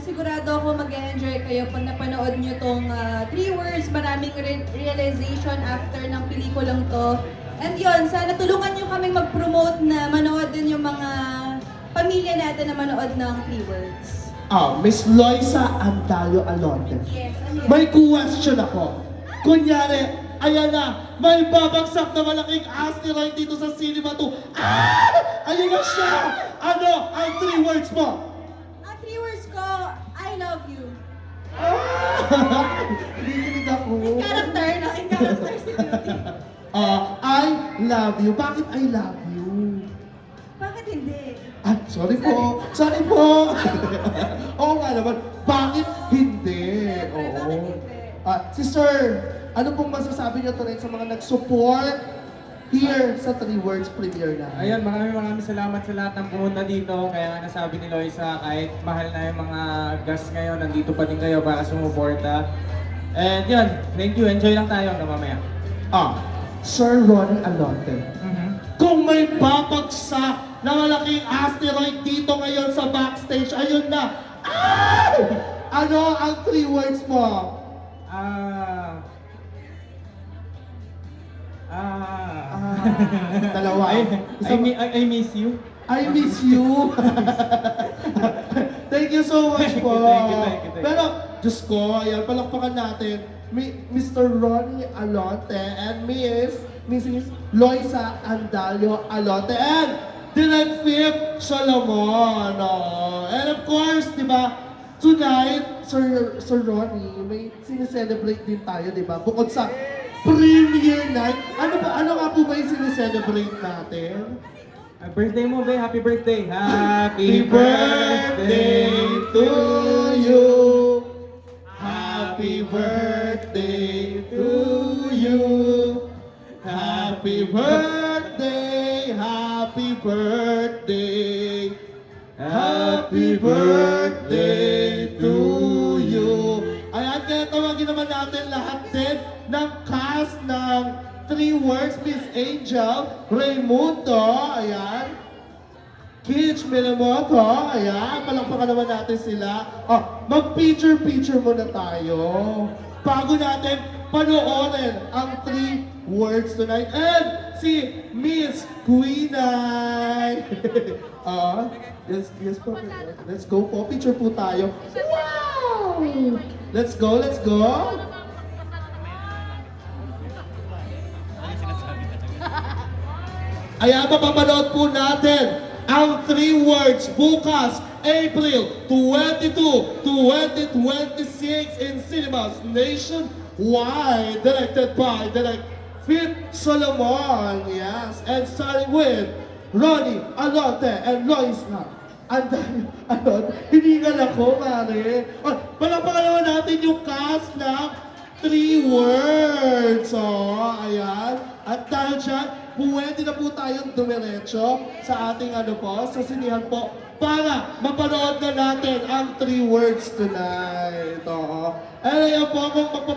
sigurado ako mag-enjoy kayo pag napanood nyo tong 3 words, maraming realization after ng pelikulang to. And yun, sana tulungan nyo kaming mag-promote na manood din yung mga pamilya natin na manood ng 3 words. Miss Loisa Antalio Alonte. Yes, ano yun? May question ako. Kunyari, ayan na, may babagsak na malaking asteroid dito sa Cinema 2. Ayun na siya! Ano ang 3 words mo? Ang 3 words ko, I love you. Hindi ako. In character si Beauty. I love you. Bakit I love you? Bakit hindi? Sorry po. Sorry po. Oo nga naman. Bakit hindi? Siyempre, bakit hindi? Si Sir, ano pong masasabi niyo tonight sa mga nag-support here sa 3 Words premiere na? Ayun, maraming salamat sa lahat ng pumunta dito. Kaya nga nasabi ni Loisa, kahit mahal na yung mga guests ngayon, nandito pa din kayo para sumuporta. And yun, thank you. Enjoy lang tayo hanggang mamaya. Sir Ronnie Alonte. Kung may babagsak na malaking asteroid dito ngayon sa backstage, ayun na. Ano ang 3 words mo? Dalawa. I miss you. I miss you. Thank you so much po. Thank you. Pero, Diyos ko, ayan, palakpakan natin. Mr. Ronnie Alonte and Mrs. Loisa Andalio Alonte and Direct Philip Solomon. And of course, di ba, tonight, Sir Ronnie, may sineselebrate din tayo, di ba? Bukod sa premiere night, ano nga po ba yung sineselebrate natin? Birthday mo, Be. Happy birthday. Happy birthday to you. Happy birthday to you. Happy birthday, happy birthday. Happy birthday to you. Ayan, kaya tawagin naman natin lahat din ng cast ng 3 Words, Miss Angel Raimundo, ayan. Kitch Minamoto, ayan. Palakpakan naman natin sila. Mag-picture muna tayo. Bago natin panoorin ang 3 Words tonight. And si Miss Queenay. Yes po. Let's go po. Picture po tayo. Wow! Let's go. Ayan, mapapanood po natin ang 3 Words bukas, April 22, 2026 in cinemas nationwide. Directed by Direct Philip Solomon. Yes, and starting with Ronnie Alonte and Loisa Antalio Alonte. Hiningal ako, mare. Palakpakan naman natin yung cast ng 3 Words. Ayan. At dahil dyan, pwede na po tayong dumiretso sa ating sa sinihan po para mapanood na natin ang 3 Words tonight. And ayan po, kung